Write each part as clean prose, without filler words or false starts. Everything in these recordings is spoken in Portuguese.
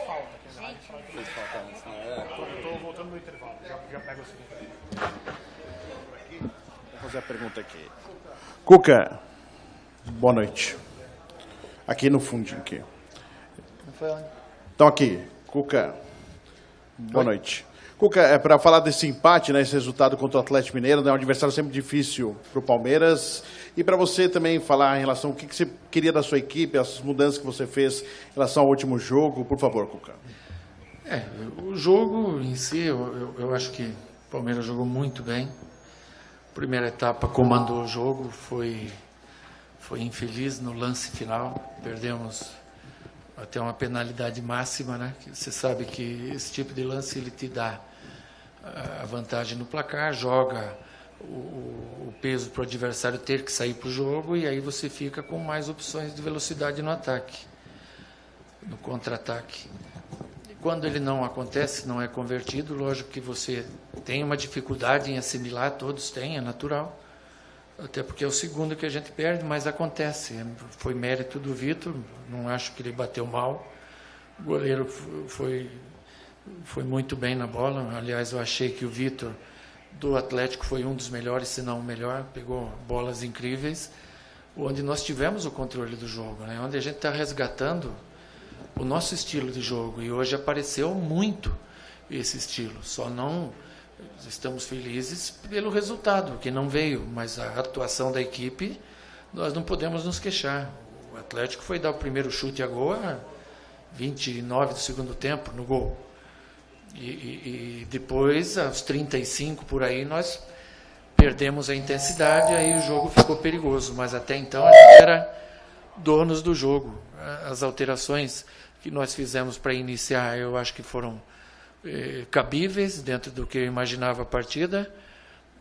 falta aqui na área. Fez falta antes, né? Eu tô voltando no intervalo, já pego o segundo. Vou fazer a pergunta aqui. Cuca, boa noite. Aqui no fundinho, aqui. Então aqui, Cuca, boa noite. Cuca, é para falar desse empate, né, esse resultado contra o Atlético Mineiro, né, um adversário sempre difícil para o Palmeiras, e para você também falar em relação ao que você queria da sua equipe, as mudanças que você fez em relação ao último jogo, por favor, Cuca. O jogo em si, eu acho que o Palmeiras jogou muito bem. Primeira etapa comandou o jogo, foi infeliz no lance final, perdemos até uma penalidade máxima, né? Você sabe que esse tipo de lance ele te dá a vantagem no placar, joga o peso para o adversário ter que sair para o jogo e aí você fica com mais opções de velocidade no ataque, no contra-ataque. Quando ele não acontece, não é convertido, lógico que você tem uma dificuldade em assimilar, todos têm, é natural. Até porque é o segundo que a gente perde, mas acontece. Foi mérito do Vitor, não acho que ele bateu mal. O goleiro foi muito bem na bola. Aliás, eu achei que o Vitor do Atlético foi um dos melhores, se não o melhor. Pegou bolas incríveis, onde nós tivemos o controle do jogo, né? Onde a gente está resgatando o nosso estilo de jogo. E hoje apareceu muito esse estilo, só não... Estamos felizes pelo resultado, que não veio, mas a atuação da equipe, nós não podemos nos queixar. O Atlético foi dar o primeiro chute a gol a 29 do segundo tempo, no gol. E depois, aos 35 por aí, nós perdemos a intensidade, aí o jogo ficou perigoso. Mas até então a gente era donos do jogo. As alterações que nós fizemos para iniciar, eu acho que foram cabíveis dentro do que eu imaginava a partida,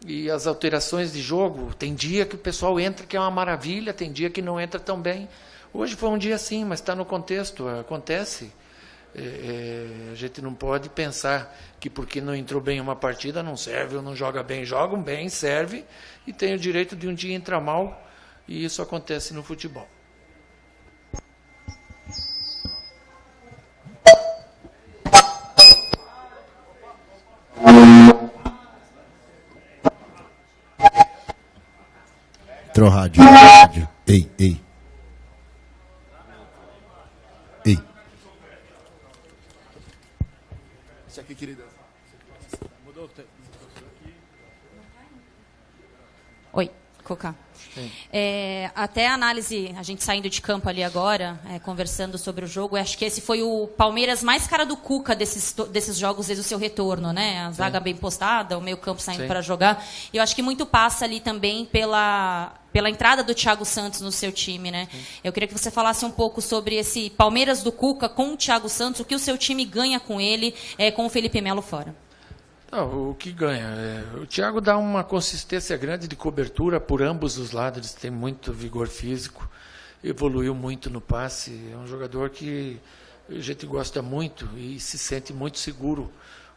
e as alterações de jogo, tem dia que o pessoal entra que é uma maravilha, tem dia que não entra tão bem. Hoje foi um dia assim, mas está no contexto, acontece. A gente não pode pensar que porque não entrou bem uma partida não serve ou não joga bem. Jogam bem, serve, e tem o direito de um dia entrar mal, e isso acontece no futebol. Entrou rádio. Ei. Esse aqui, querida. Mudou? Oi, Cuca. Até a análise, a gente saindo de campo ali agora, conversando sobre o jogo, acho que esse foi o Palmeiras mais cara do Cuca desses jogos desde o seu retorno, né? A zaga bem postada, o meio campo saindo para jogar. E eu acho que muito passa ali também pela entrada do Thiago Santos no seu time, né? Eu queria que você falasse um pouco sobre esse Palmeiras do Cuca com o Thiago Santos, o que o seu time ganha com ele, com o Felipe Melo fora. O que ganha? O Thiago dá uma consistência grande de cobertura por ambos os lados, ele tem muito vigor físico, evoluiu muito no passe, é um jogador que a gente gosta muito e se sente muito seguro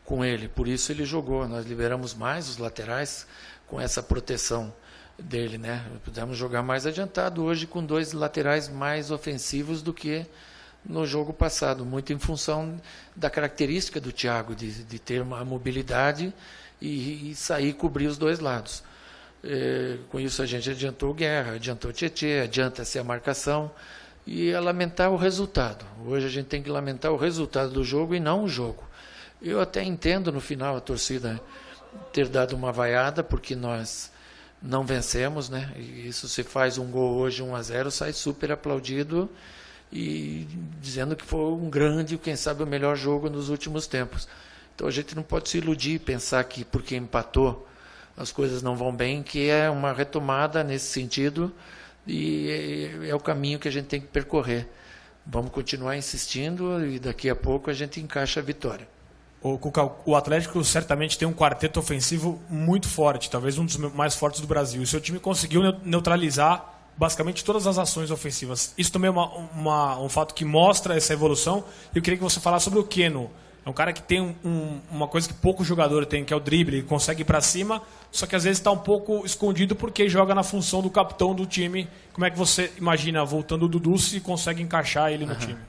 com ele, por isso ele jogou. Nós liberamos mais os laterais com essa proteção dele, né? Pudemos jogar mais adiantado hoje com dois laterais mais ofensivos do que no jogo passado, muito em função da característica do Thiago, de ter uma mobilidade e sair e cobrir os dois lados. Com isso a gente adiantou o Guerra, adiantou o Tietê, adianta-se a marcação e lamentar o resultado. Hoje a gente tem que lamentar o resultado do jogo e não o jogo. Eu até entendo no final a torcida ter dado uma vaiada, porque nós não vencemos, né? E isso, se faz um gol hoje 1-0, sai super aplaudido e dizendo que foi um grande, quem sabe o melhor jogo nos últimos tempos. Então a gente não pode se iludir e pensar que porque empatou as coisas não vão bem, que é uma retomada nesse sentido e é o caminho que a gente tem que percorrer. Vamos continuar insistindo e daqui a pouco a gente encaixa a vitória. Cuca, o Atlético certamente tem um quarteto ofensivo muito forte, talvez um dos mais fortes do Brasil. O seu time conseguiu neutralizar basicamente todas as ações ofensivas. Isso também é um fato que mostra essa evolução. Eu queria que você falasse sobre o Keno. É um cara que tem uma coisa que pouco jogador tem, que é o drible. Ele consegue ir para cima, só que às vezes está um pouco escondido porque joga na função do capitão do time. Como é que você imagina, voltando o Dudu, se consegue encaixar ele no time?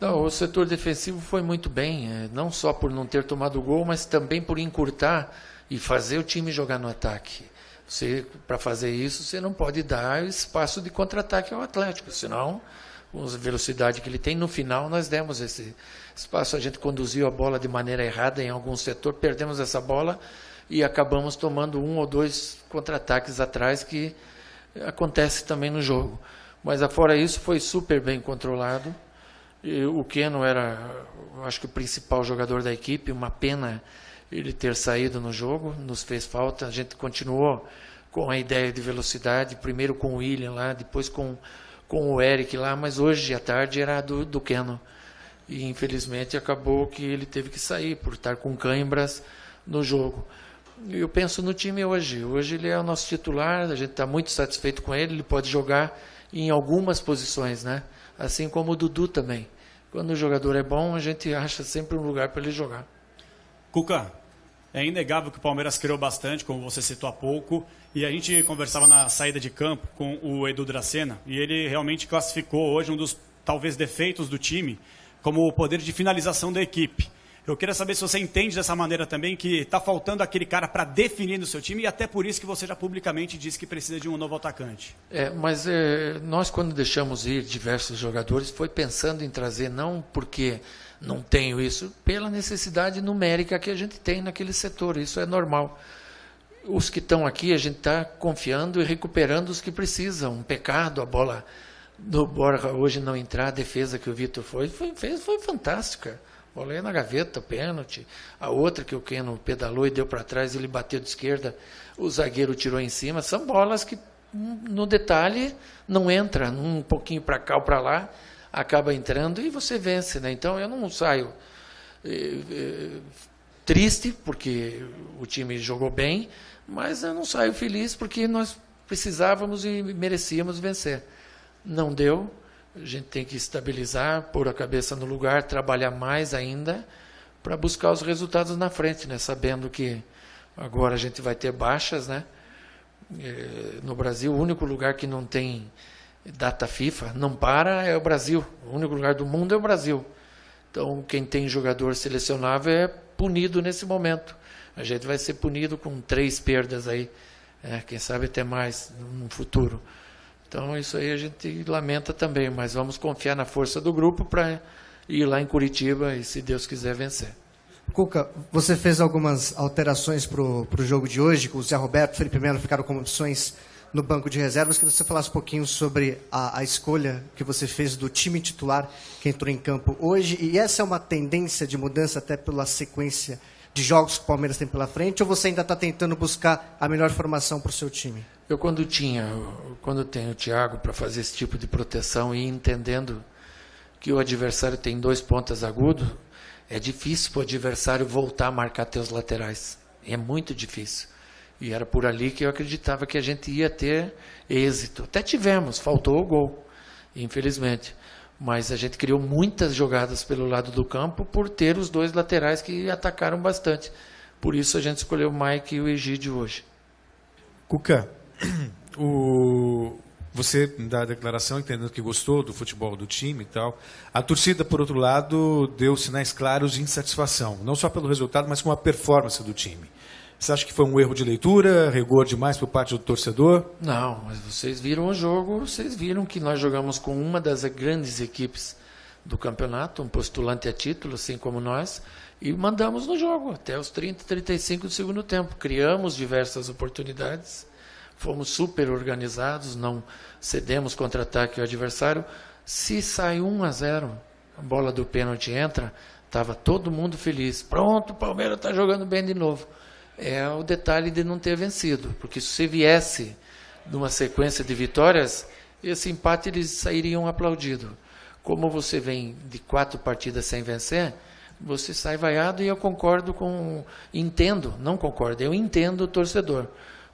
Não, o setor defensivo foi muito bem, não só por não ter tomado gol, mas também por encurtar e fazer o time jogar no ataque. Para fazer isso, você não pode dar espaço de contra-ataque ao Atlético, senão, com a velocidade que ele tem, no final nós demos esse espaço, a gente conduziu a bola de maneira errada em algum setor, perdemos essa bola e acabamos tomando 1 ou 2 contra-ataques atrás, que acontece também no jogo. Mas, afora isso, foi super bem controlado. E o Keno era, acho que, o principal jogador da equipe. Uma pena ele ter saído no jogo, nos fez falta. A gente continuou com a ideia de velocidade, primeiro com o William lá, depois com o Eric lá, mas hoje à tarde era do Keno. E, infelizmente, acabou que ele teve que sair por estar com cãibras no jogo. Eu penso no time hoje. Hoje ele é o nosso titular, a gente está muito satisfeito com ele, ele pode jogar em algumas posições, né? Assim como o Dudu também. Quando o jogador é bom, a gente acha sempre um lugar para ele jogar. Cuca, é inegável que o Palmeiras criou bastante, como você citou há pouco, e a gente conversava na saída de campo com o Edu Dracena, e ele realmente classificou hoje um dos, talvez, defeitos do time, como o poder de finalização da equipe. Eu queria saber se você entende dessa maneira também, que está faltando aquele cara para definir no seu time, e até por isso que você já publicamente disse que precisa de um novo atacante. Mas nós, quando deixamos ir diversos jogadores, foi pensando em trazer, não porque não tenho isso, pela necessidade numérica que a gente tem naquele setor, isso é normal. Os que estão aqui, a gente está confiando e recuperando os que precisam. Um pecado, a bola do Borja hoje não entrar, a defesa que o Vitor fez foi fantástica. A bola ia na gaveta, pênalti. A outra que o Keno pedalou e deu para trás, ele bateu de esquerda, o zagueiro tirou em cima. São bolas que, no detalhe, não entra, um pouquinho para cá ou para lá, acaba entrando e você vence, né? Então eu não saio triste, porque o time jogou bem, mas eu não saio feliz, porque nós precisávamos e merecíamos vencer. Não deu. A gente tem que estabilizar, pôr a cabeça no lugar, trabalhar mais ainda para buscar os resultados na frente, né? Sabendo que agora a gente vai ter baixas, né? No Brasil, o único lugar que não tem data FIFA, não para, é o Brasil. O único lugar do mundo é o Brasil. Então, quem tem jogador selecionável é punido nesse momento. A gente vai ser punido com 3 perdas aí, quem sabe até mais no futuro. Então, isso aí a gente lamenta também, mas vamos confiar na força do grupo para ir lá em Curitiba e, se Deus quiser, vencer. Cuca, você fez algumas alterações para o jogo de hoje, com o Zé Roberto e o Felipe Melo ficaram como opções no banco de reservas. Queria que você falasse um pouquinho sobre a escolha que você fez do time titular que entrou em campo hoje. E essa é uma tendência de mudança até pela sequência de jogos que o Palmeiras tem pela frente, ou você ainda está tentando buscar a melhor formação para o seu time? Eu, quando tenho o Thiago para fazer esse tipo de proteção e entendendo que o adversário tem 2 pontas agudos, é difícil para o adversário voltar a marcar teus laterais. É muito difícil. E era por ali que eu acreditava que a gente ia ter êxito. Até tivemos, faltou o gol, infelizmente. Mas a gente criou muitas jogadas pelo lado do campo por ter os 2 laterais que atacaram bastante. Por isso a gente escolheu o Mike e o Egídio hoje. Cuca, você dá a declaração entendendo que gostou do futebol do time e tal. A torcida, por outro lado, deu sinais claros de insatisfação, não só pelo resultado, mas com a performance do time. Você acha que foi um erro de leitura, rigor demais por parte do torcedor? Não, mas vocês viram o jogo, vocês viram que nós jogamos com uma das grandes equipes do campeonato, um postulante a título, assim como nós, e mandamos no jogo até os 30, 35 do segundo tempo. Criamos diversas oportunidades, fomos super organizados, não cedemos contra-ataque ao adversário. Se sai 1-0, a bola do pênalti entra, estava todo mundo feliz. Pronto, o Palmeiras está jogando bem de novo. É o detalhe de não ter vencido, porque se você viesse numa sequência de vitórias, esse empate eles sairiam aplaudidos. Como você vem de 4 partidas sem vencer, você sai vaiado, e eu concordo eu entendo o torcedor.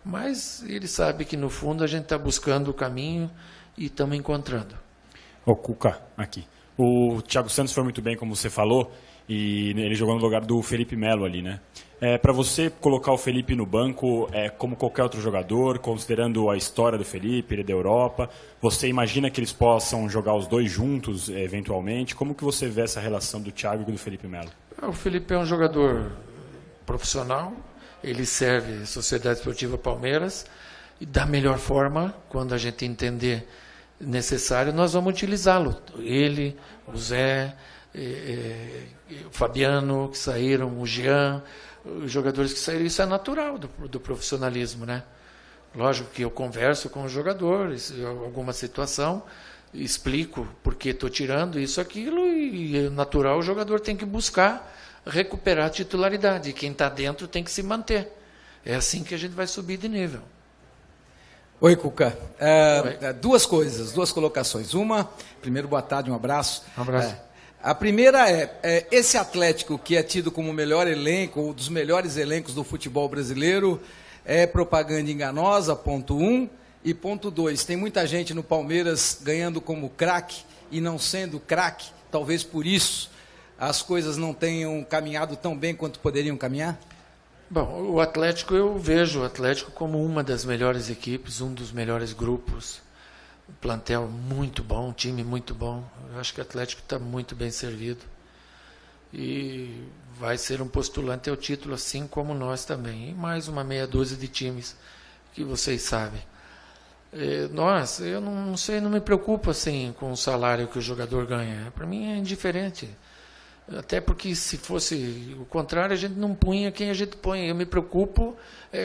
Mas ele sabe que no fundo a gente está buscando o caminho e estamos encontrando. Ô, Cuca, aqui. O Thiago Santos foi muito bem, como você falou, e ele jogou no lugar do Felipe Melo ali, né? Para você colocar o Felipe no banco, como qualquer outro jogador, considerando a história do Felipe, ele é da Europa, você imagina que eles possam jogar os dois juntos, eventualmente? Como que você vê essa relação do Thiago e do Felipe Melo? O Felipe é um jogador profissional, ele serve a Sociedade Esportiva Palmeiras, e da melhor forma, quando a gente entender necessário, nós vamos utilizá-lo. Ele, o Zé, o Fabiano, que saíram, o Jean, os jogadores que saíram. Isso é natural do profissionalismo, né? Lógico que eu converso com os jogadores, alguma situação, explico por que estou tirando isso, aquilo, e é natural, o jogador tem que buscar recuperar a titularidade. E quem está dentro tem que se manter. É assim que a gente vai subir de nível. Oi, Cuca. Duas coisas, duas colocações. Uma, primeiro, boa tarde, um abraço. Um abraço. A primeira esse Atlético, que é tido como o melhor elenco, ou dos melhores elencos do futebol brasileiro, é propaganda enganosa, ponto 1. E ponto 2, tem muita gente no Palmeiras ganhando como craque e não sendo craque. Talvez por isso as coisas não tenham caminhado tão bem quanto poderiam caminhar? Bom, o Atlético, eu vejo o Atlético como uma das melhores equipes, um dos melhores grupos, um plantel muito bom, um time muito bom. Eu acho que o Atlético está muito bem servido e vai ser um postulante ao título, assim como nós também. E mais uma meia dúzia de times que vocês sabem. Eu não sei, não me preocupo assim com o salário que o jogador ganha. Para mim é indiferente. Até porque, se fosse o contrário, a gente não punha quem a gente põe. Eu me preocupo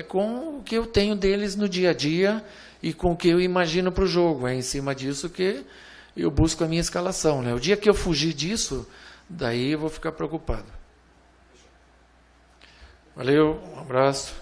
com o que eu tenho deles no dia a dia e com o que eu imagino para o jogo. É em cima disso que eu busco a minha escalação, né? O dia que eu fugir disso, daí eu vou ficar preocupado. Valeu, um abraço.